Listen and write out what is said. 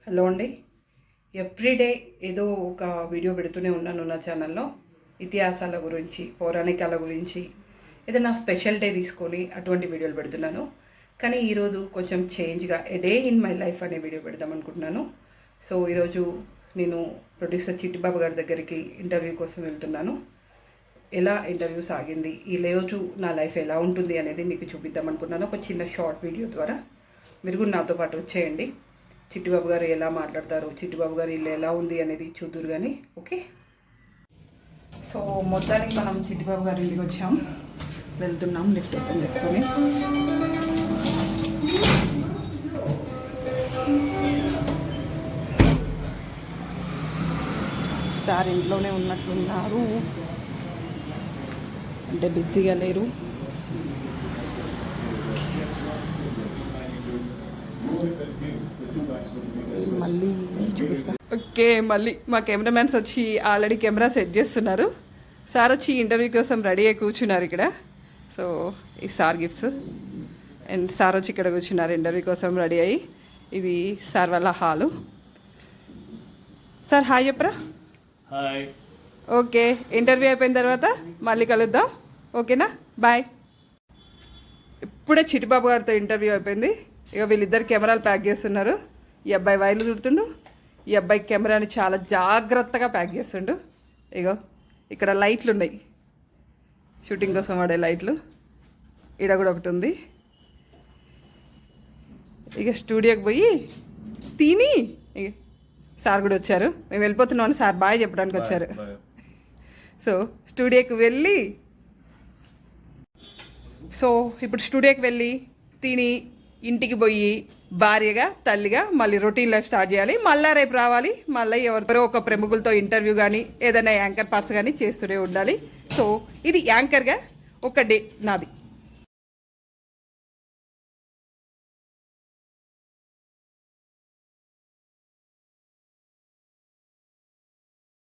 Hello అండి. Everyday ఏదో ఒక వీడియో పెడుతూనే ఉన్నాను నా ఛానల్లో. ఇతిహాసాల గురించి, పౌరాణికాల గురించి ఏదైనా స్పెషల్ డే తీసుకొని అటువంటి వీడియోలు పెడుతున్నాను. కానీ ఈరోజు కొంచెం చేంజ్గా ఏ డే ఇన్ మై లైఫ్ అనే వీడియో పెడదాం అనుకుంటున్నాను. సో ఈరోజు నేను ప్రొడ్యూసర్ చిట్టిబాబు గారి దగ్గరికి ఇంటర్వ్యూ కోసం వెళ్తున్నాను. ఎలా ఇంటర్వ్యూ సాగింది, ఈ రోజు నా లైఫ్ ఎలా ఉంటుంది అనేది మీకు చూపిద్దాం అనుకున్నాను ఒక చిన్న షార్ట్ వీడియో ద్వారా. మీరు కూడా నాతో పాటు వచ్చేయండి. చిట్టిబాబు గారు ఎలా మాట్లాడతారు, చిట్టిబాబు గారు ఇల్లు ఎలా ఉంది అనేది చూద్దురు కానీ. ఓకే, సో మొత్తానికి మనం చిట్టిబాబు గారి ఇంటికి వచ్చాం, వెళ్తున్నాం లిఫ్ట్ ఓపెన్ చేసుకొని. సార్ ఇంట్లోనే ఉన్నట్లున్నారు, అంటే బిజీగా లేరు. మళ్ళీ చూపిస్తా. ఓకే, మళ్ళీ మా కెమెరామ్యాన్స్ వచ్చి ఆల్రెడీ కెమెరా సెట్ చేస్తున్నారు. సార్ వచ్చి ఇంటర్వ్యూ కోసం రెడీ అయ్యి కూర్చున్నారు ఇక్కడ. సో ఈ సార్ గిఫ్ట్స్ అండ్ సార్ వచ్చి ఇక్కడ కూర్చున్నారు ఇంటర్వ్యూ కోసం రెడీ అయ్యి. ఇది సార్ వాళ్ళ హాలు. సార్ హాయ్ చెప్పరా. హాయ్. ఓకే, ఇంటర్వ్యూ అయిపోయిన తర్వాత మళ్ళీ కలుద్దాం, ఓకేనా? బాయ్. ఇప్పుడే చిట్టిబాబు గారితో ఇంటర్వ్యూ అయిపోయింది. ఇక వీళ్ళిద్దరు కెమెరాలు ప్యాక్ చేస్తున్నారు. ఈ అబ్బాయి వైర్లు చుడుతుండు, ఈ అబ్బాయి కెమెరాని చాలా జాగ్రత్తగా ప్యాక్ చేస్తుండు. ఇగో ఇక్కడ లైట్లు ఉన్నాయి, షూటింగ్ కోసం వాడే లైట్లు. ఈడ కూడా ఒకటి ఉంది. ఇక స్టూడియోకి పోయి తిని ఇక సార్ కూడా వచ్చారు. మేము వెళ్ళిపోతున్నాం అని సార్ బాయ్ చెప్పడానికి వచ్చారు. సో స్టూడియోకి వెళ్ళి ఇప్పుడు స్టూడియోకి వెళ్ళి తిని ఇంటికి పోయి భార్యగా తల్లిగా మళ్ళీ రొటీన్ లైఫ్ స్టార్ట్ చేయాలి. మళ్ళీ రేపు రావాలి, మళ్ళీ ఎవరితో ఒక ప్రముఖులతో ఇంటర్వ్యూ కానీ ఏదైనా యాంకర్ పార్ట్స్ కానీ చేస్తూనే ఉండాలి. సో ఇది యాంకర్గా ఒక డే నాది.